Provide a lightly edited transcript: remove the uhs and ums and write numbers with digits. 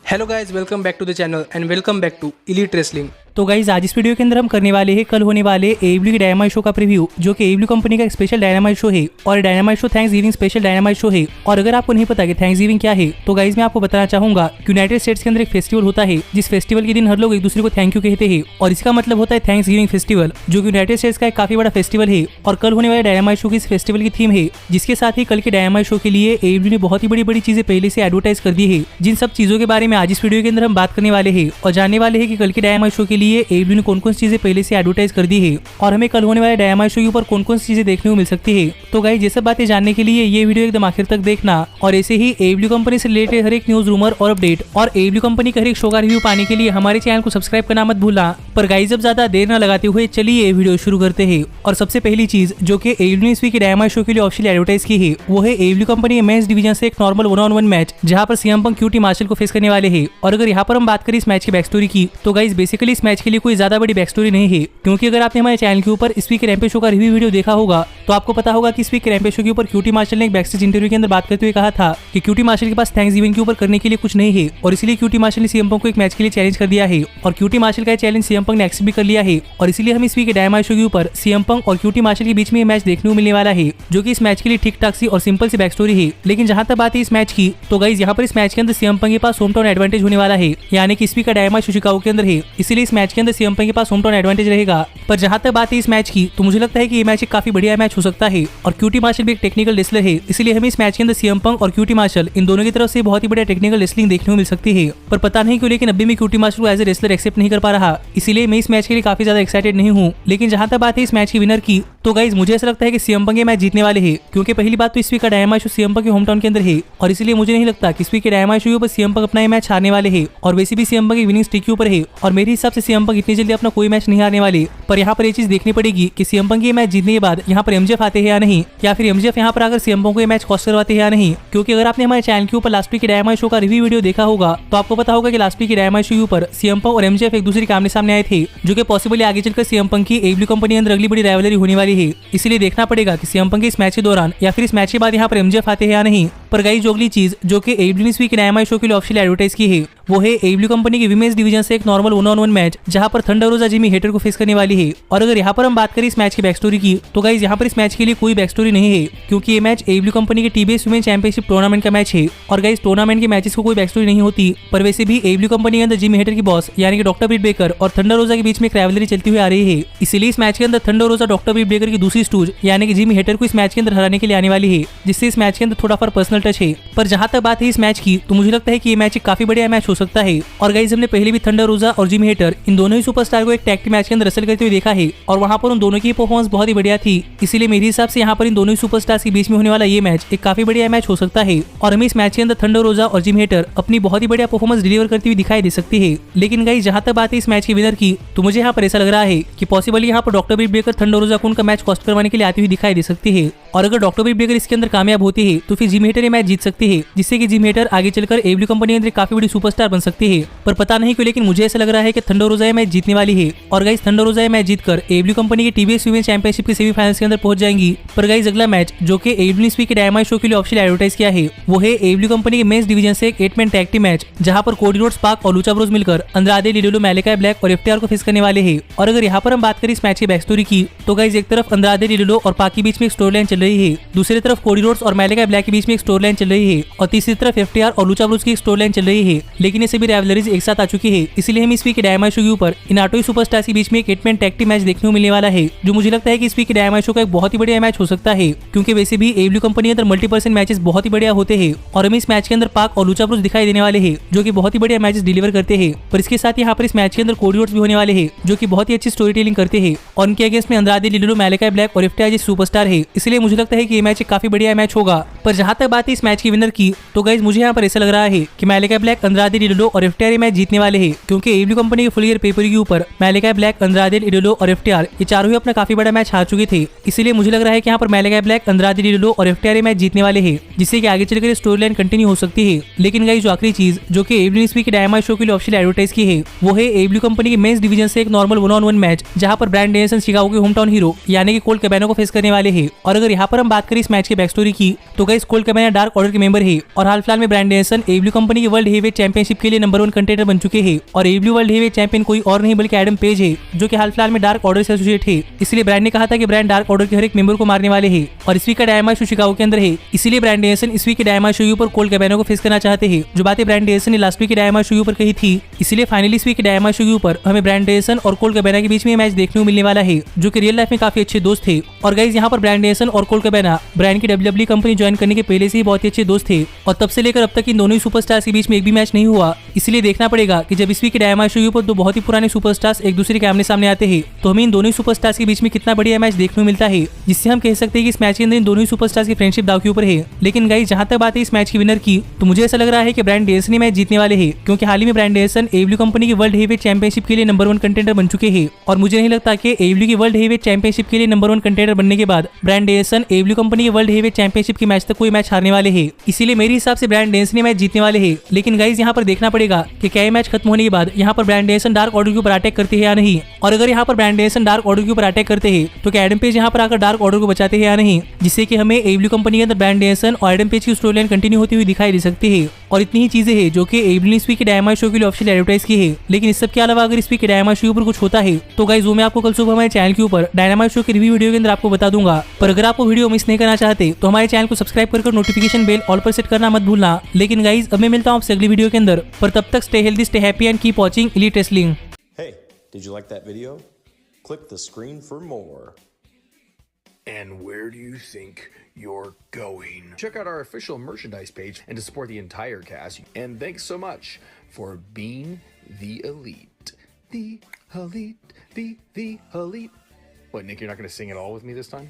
Hello guys, welcome back to the channel and welcome back to elite wrestling. तो guys आज इस video के अंदर हम करने वाले हैं कल होने वाले AEW के डायनामाइट शो का प्रीव्यू, जो कि AEW कंपनी का एक स्पेशल डायनामाइट शो है और dynamite show Thanksgiving special dynamite show है। और अगर आपको नहीं पता कि थैंक्सगिविंग क्या है तो गाइज मैं आपको बताना चाहूंगा कि यूनाइटेड स्टेट्स के अंदर एक फेस्टिवल होता है जिस फेस्टिवल के दिन हर लोग एक दूसरे को थैंक यू कहते हैं और इसका मतलब होता है थैंक्सगिविंग फेस्टिवल, जो कि यूनाइटेड स्टेट्स का एक काफी बड़ा फेस्टिवल है। और कल होने वाले डायनामाइट शो की इस फेस्टिवल की थीम है, जिसके साथ ही कल के डायनामाइट शो के लिए AEW ने बहुत ही बड़ी बड़ी चीजें पहले से एडवर्टाइज कर दी है। जिन सब चीजों के बारे में आज इस वीडियो के अंदर हम बात करने वाले हैं और जानने वाले हैं कि कल के डायनामाइट शो के लिए AEW ने कौन कौन सी चीजें पहले से एडवर्टाइज कर दी है और हमें कल होने वाले डायनामाइट शो के ऊपर कौन कौन सी चीजें देखने को मिल सकती है। तो गाइस ये सब बातें जानने के लिए ये वीडियो एकदम आखिर तक देखना और ऐसे ही AEW कंपनी से रिलेटेड हर एक न्यूज, रूमर और अपडेट और AEW कंपनी का हर एक शो का रिव्यू पाने के लिए हमारे चैनल को सब्सक्राइब करना मत भूलना। पर गाइस अब ज्यादा देर न लगाते हुए चलिए ये वीडियो शुरू करते हैं। और सबसे पहली चीज जो कि AEW ने इस वीक के डायनामाइट शो के लिए ऑफिशियली एडवर्टाइज की है वो है AEW कंपनी के मेंस डिवीजन से एक नॉर्मल 1-on-1 मैच, जहां पर CM Punk QT मार्शल को फेस करने वाले हैं। और अगर यहाँ पर हम बात करें इस मैच की बैक स्टोरी की तो गाइस बेसिकली इस मैच के लिए कोई ज्यादा बड़ी बैक स्टोरी नहीं है, क्योंकि अगर आपने हमारे चैनल के ऊपर इस वीक के रैम्पेज शो का रिव्यू वीडियो देखा होगा तो आपको पता होगा कि इस वीक के रैम्पेज शो के ऊपर QT मार्शल ने एक बैकस्टेज इंटरव्यू के अंदर बात करते हुए कहा था कि QT मार्शल के पास थैंक्सगिविंग के ऊपर करने के लिए कुछ नहीं है और इसीलिए QT मार्शल ने CM Punk को एक मैच के लिए चैलेंज कर दिया है और QT मार्शल का चैलेंज CM Punk ने एक्सेप्ट भी कर लिया है। और इसीलिए हम इस वीक के डायनामाइट शो के ऊपर CM Punk और QT मार्शल के बीच में ये मैच देखने को मिलने वाला है, जो कि इस मैच के लिए ठीक ठाक सी और सिंपल सी बैक स्टोरी है। लेकिन जहां तक बात है इस मैच की तो गाइस यहाँ पर इस मैच के अंदर CM Punk के पास होम टाउन एडवांटेज होने वाला है, यानी कि इस वीक का डायनामाइट शो शिकागो के अंदर है, इसीलिए इस मैच के अंदर CM Punk के पास होम टाउन एडवांटेज रहेगा। पर जहां तक बात है इस मैच की तो मुझे लगता है कि ये मैच एक काफी बढ़िया मैच हो सकता है और QT मार्शल भी एक टेक्निकल रेसलर है, इसलिए हमें इस मैच के अंदर CM Punk और QT मार्शल इन दोनों की तरफ से बहुत ही बढ़िया टेक्निकल रेसलिंग देखने को मिल सकती है। पर पता नहीं क्यों लेकिन अभी मैं QT मार्शल को एज ए रेसलर एक्सेप्ट नहीं कर पा रहा, इसीलिए मैं इस मैच के लिए काफी ज्यादा एक्साइटेड नहीं हूँ। लेकिन जहां तक बात है इस मैच की विनर की तो गाइज मुझे ऐसा लगता है कि CM Punk ये मैच जीतने वाले हैं, क्योंकि पहली बात तो इस वीक का डायनामाइट शो CM Punk के होम टाउन के अंदर है और इसीलिए मुझे नहीं लगता कि इस वीक के डायनामाइट शो के ऊपर CM Punk अपना ये मैच हारने वाले हैं। और वैसे भी CM Punk की विनिंग स्ट्रीक के ऊपर है और मेरे हिसाब से CM Punk इतनी जल्दी अपना कोई मैच नहीं हारने वाले। पर यहाँ पर ये चीज देखनी पड़ेगी कि CM Punk ये मैच जीतने के बाद यहाँ पर MJF आते हैं या नहीं, या फिर MJF यहाँ पर आकर CM Punk को ये मैच कॉस्ट करवाते हैं या नहीं। क्योंकि अगर आपने हमारे चैनल के ऊपर लास्ट वीक के डायनामाइट शो का रिव्यू वीडियो देखा होगा तो आपको पता होगा कि लास्ट वीक के डायनामाइट शो के ऊपर CM Punk और MJF एक दूसरे के आमने सामने आए थे, जो कि पॉसिबली आगे चलकर CM Punk की AEW कंपनी के अंदर अगली बड़ी राइवलरी होने वाली है। इसलिए देखना पड़ेगा कि CM Punk इस मैच के दौरान या फिर इस मैच के बाद यहाँ पर MJF आते हैं या नहीं। पर गाइस जो अगली चीज जो कि AEW ने इस वीक के डायनामाइट शो के लिए ऑफिशियल एडवर्टाइज की है वो है AEW कंपनी की विमेंस डिवीजन से एक नॉर्मल 1-on-1 मैच, जहां पर थंडर रोजा जिमी हेटर को फेस करने वाली है। और अगर यहाँ पर हम बात करें इस मैच की बैक स्टोरी की तो गाइस यहाँ पर इस मैच के लिए कोई बैक स्टोरी नहीं है, क्योंकि ये मैच AEW कंपनी के TBS वुमेन चैंपियनशिप टूर्नामेंट का मैच है। और गाइस टूर्नामेंट के मैचेस को कोई बैक स्टोरी नहीं होती, पर वैसे भी AEW कंपनी के अंदर जिमी हेटर की बॉस यानी कि डॉक्टर ब्रिट बेकर और थंडर रोजा के बीच में एक राइवलरी चलती हुई आ रही है। इसीलिए इस मैच के अंदर थंडर रोजा डॉक्टर ब्रिट बेकर की दूसरी स्टूज यानी कि जिमी हेटर को इस मैच के अंदर हराने के लिए आने वाली है, जिससे इस मैच के अंदर थोड़ा फॉर पर्सनल टच है। पर जहां तक बात है इस मैच की तो मुझे लगता है कि ये मैच एक काफी बढ़िया मैच हो सकता है। और गाइस हमने पहले भी थंडर रोजा और जिमी हेटर इन दोनों ही सुपरस्टार को एक टैग टीम मैच के अंदर रेसल करते हुए देखा है और वहां पर उन दोनों की परफॉर्मेंस बहुत ही बढ़िया थी। इसीलिए मेरे हिसाब से यहाँ पर इन दोनों ही सुपरस्टार्स के बीच में होने वाला ये मैच एक काफी बढ़िया मैच हो सकता है और हमें इस मैच के अंदर थंडर रोजा और जिमी हेटर अपनी बहुत ही बढ़िया परफॉर्मेंस डिलीवर करती हुई दिखाई दे सकती है। लेकिन गाइस जहां तक बात है इस मैच के विनर की तो मुझे यहाँ पर ऐसा लग रहा है कि पॉसिबली यहाँ पर डॉक्टर ब्रिट बेकर थंडर रोजा को उनका मैच कॉस्ट करवाने के लिए आती हुई दिखाई दे सकती है। और अगर डॉक्टर ब्रिट बेकर इसके अंदर कामयाब होती है तो फिर जिमी हेटर ये मैच जीत सकती है, जिससे कि जिमी हेटर आगे चलकर AEW कंपनी के अंदर काफी बड़ी सुपरस्टार बन सकती है। पर पता नहीं क्यों लेकिन मुझे ऐसा लग रहा है कि थंडर रोजा ये मैच जीतने वाली है और गाइस थंडर रोजा ये मैच जीतकर AEW कंपनी के TBS वुमेन चैंपियनशिप के सेमीफाइनल्स के अंदर पहुंच जाएंगी। पर गाइस अगला मैच जो कि AEW ने इस वीक के डायनामाइट शो के लिए ऑफिशियल एडवर्टाइज किया है वो है AEW कंपनी के मेंस डिवीजन से एक 8-मैन टैग टीम मैच, जहां पर कोडी रोड्स, पाक और लूचा ब्रोस मिलकर अंद्रादे, लिडोलो, मैलेकाई ब्लैक और FTR को फेस करने वाले हैं। और अगर यहाँ पर हम बात करें इस मैच की बैक स्टोरी की तो गाइस एक तरफ अंद्रादे, लिडोलो और पाक के बीच में एक स्टोरी लाइन चल रही है, दूसरी तरफ कोडी रोड्स और मैलेकाई ब्लैक के बीच में एक स्टोरी लाइन चल रही है और तीसरी तरफ FTR और लूचा ब्रोस की एक स्टोरी लाइन चल रही है। लेकिन ये सभी राइवलरीज एक साथ आ चुकी है, इसलिए हम इस वीक के डायनामाइट शो के ऊपर इन आठों सुपरस्टार्स के बीच में एक 8-मैन टैग टीम मैच देखने को मिलने वाला है, जो मुझे लगता है कि इस वीक के डायनामाइट शो का एक बहुत ही बढ़िया मैच हो सकता है। क्योंकि वैसे भी AEW कंपनी के अंदर मल्टीपर्सन मैचेस बहुत ही बढ़िया होते हैं और हमें इस मैच के अंदर पाक और लूचा ब्रोस दिखाई देने वाले हैं, जो कि बहुत ही बढ़िया मैचेस डिलीवर करते हैं। पर इसके साथ यहाँ पर इस मैच के अंदर कोडी रोड्स भी होने वाले हैं, जो कि बहुत ही अच्छी स्टोरी टेलिंग करते हैं और उनके अगेंस्ट में अंद्रादे, लिडोलो, मैलेकाई ब्लैक और FTR जैसे सुपरस्टार है। इसलिए मुझे लगता है कि ये मैच एक काफी बढ़िया मैच होगा। पर जहां तक बात है इस मैच की विनर की तो गाइस मुझे यहाँ पर ऐसा लग रहा है कि मैलेकाई ब्लैक, अंद्रादे, लिडोलो और FTR ये मैच जीतने वाले हैं, क्योंकि AEW कंपनी के फुल ईयर पेपर के ऊपर मैलेकाई ब्लैक, अंद्रादे, लिडोलो और FTR ये चारों ही अपना काफी बड़ा मैच हार चुके थे। इसलिए मुझे लग रहा है कि यहाँ पर मैलेकाई ब्लैक, अंद्रादे, लिडोलो और FTR ये मैच जीतने वाले हैं, जिससे कि आगे चलकर स्टोरी लाइन कंटिन्यू हो सकती है। लेकिन गाइस जो आखिरी चीज जो कि AEW ने इस वीक के डायनामाइट शो के लिए ऑफिशियल एडवर्टाइज की है वो है AEW कंपनी के मेंस डिवीजन से एक नॉर्मल 1-on-1 मैच, जहां पर ब्रायन डेनियल्सन शिकागो के होम टाउन हीरो यानी कि कोल्ट कैबानो को फेस करने वाले हैं। और अगर यहाँ पर हम बात करें इस मैच के बैक स्टोरी की तो गाइस कोल्ट कैबानो डार्क ऑर्डर के मेंबर है और हाल फिलहाल में ब्रायन डैनियल्सन एब्ल्यू कंपनी के वर्ल्ड हेवीवेट चैंपियनशिप के लिए नंबर 1 कंटेंडर बन चुके हैं और एब्ल्यू वर्ल्ड हेवीवेट चैंपियन कोई और नहीं बल्कि एडम पेज है, जो कि हाल फिलहाल में डार्क ऑर्डर से एसोसिएट है। इसलिए ब्रायन ने कहा था कि ब्रायन डार्क ऑर्डर के हर एक मेंबर को मारने वाले हैं और इस वीक का डायनामाइट शो शिकागो के अंदर है। इसीलिए ब्रायन डैनियल्सन इस वीक के डायनामाइट शो पर कोल्ट कैबानो को फेस करना चाहते हैं, जो बातें ब्रायन डैनियल्सन ने लास्ट वीक के डायनामाइट शो पर कही थी। इसलिए फाइनली इस वीक के डायनामाइट शो पर हमें ब्रायन डैनियल्सन और कोल्ट कैबाना के बीच में मैच देखने को मिलने वाला है, जो कि रियल लाइफ में काफी अच्छे दोस्त थे। और गाइस यहाँ पर ब्रायन डैनियल्सन और कोल्ट कैबाना ब्रायन की डब्ल्यूडब्ल्यूई कंपनी ज्वाइन करने के पहले से ही बहुत ही अच्छे दोस्त थे और तब से लेकर अब तक इन दोनों ही सुपरस्टार्स के बीच में एक भी मैच नहीं हुआ। इसलिए देखना पड़ेगा कि जब इस वीक के डायनामाइट शो पर दो बहुत ही पुराने सुपरस्टार्स एक दूसरे के आमने सामने आते हैं तो हमें इन दोनों ही सुपरस्टार्स के बीच में कितना बढ़िया मैच देखने को मिलता है, जिससे हम कह सकते हैं कि इस मैच के अंदर इन दोनों ही सुपरस्टार्स की फ्रेंडशिप दांव के ऊपर है। लेकिन गाइस जहां तक बात है इस मैच की विनर की, तो मुझे ऐसा लग रहा है कि ब्रायन डैनियल्सन ही मैच जीतने वाले हैं, क्योंकि हाल ही में ब्रायन डैनियल्सन एब्ल्यू कंपनी की वर्ल्ड हेवीवेट चैंपियनशिप के लिए नंबर 1 कंटेंडर बन चुके हैं और मुझे नहीं लगता कि एब्ल्यू की वर्ल्ड हेवीवेट चैंपियनशिप के लिए नंबर 1 कंटेंडर बनने के बाद ब्रायन डैनियल्सन एब्ल्यू कंपनी की वर्ल्ड हेवीवेट चैंपियनशिप के मैच तक कोई मैच हारने वाले हैं। इसीलिए मेरे हिसाब से ब्रायन डैनियल्सन ही मैच जीतने वाले हैं। लेकिन गाइस यहाँ पर देखना पड़ेगा कि क्या ये मैच खत्म होने के बाद यहाँ पर ब्रायन डैनियल्सन डार्क ऑर्डर के ऊपर अटैक करते हैं या नहीं, और अगर यहाँ पर ब्रायन डैनियल्सन डार्क ऑर्डर के ऊपर अटैक करते हैं तो क्या एडम पेज यहाँ पर आकर डार्क ऑर्डर को बचाते हैं या नहीं, जिससे कि हमें एब्ल्यू कंपनी के अंदर ब्रायन डैनियल्सन और एडम पेज की स्टोरी लाइन कंटिन्यू होती हुई दिखाई दे सकती है। और इतनी ही चीजें हैं जो कि एब्ल्यू ने इस वीक के डायनामाइट शो के लिए ऑफिशियल एडवर्टाइज की है। लेकिन इस सब के अलावा अगर इस वीक के डायनामाइट शो पर कुछ होता है तो गाइस वो मैं आपको कल सुबह हमारे चैनल के ऊपर डायनामाइट शो की रिव्यू वीडियो के अंदर आपको बता दूंगा। पर अगर आपको वीडियो मिस नहीं करना चाहते तो हमारे चैनल को सब्सक्राइब कर नोटिफिकेशन बेल ऑल पर सेट करना मत भूलना। लेकिन गाइस अब मैं मिलता हूँ आपसे अगली वीडियो के अंदर, पर तब तक stay healthy, stay happy and keep watching elite wrestling. Hey, did you like that video? Click the screen for more. And where do you think you're going? Check out our official merchandise page and to support the entire cast. And thanks so much for being the elite. The elite, the elite. What, Nick, you're not going to sing it all with me this time?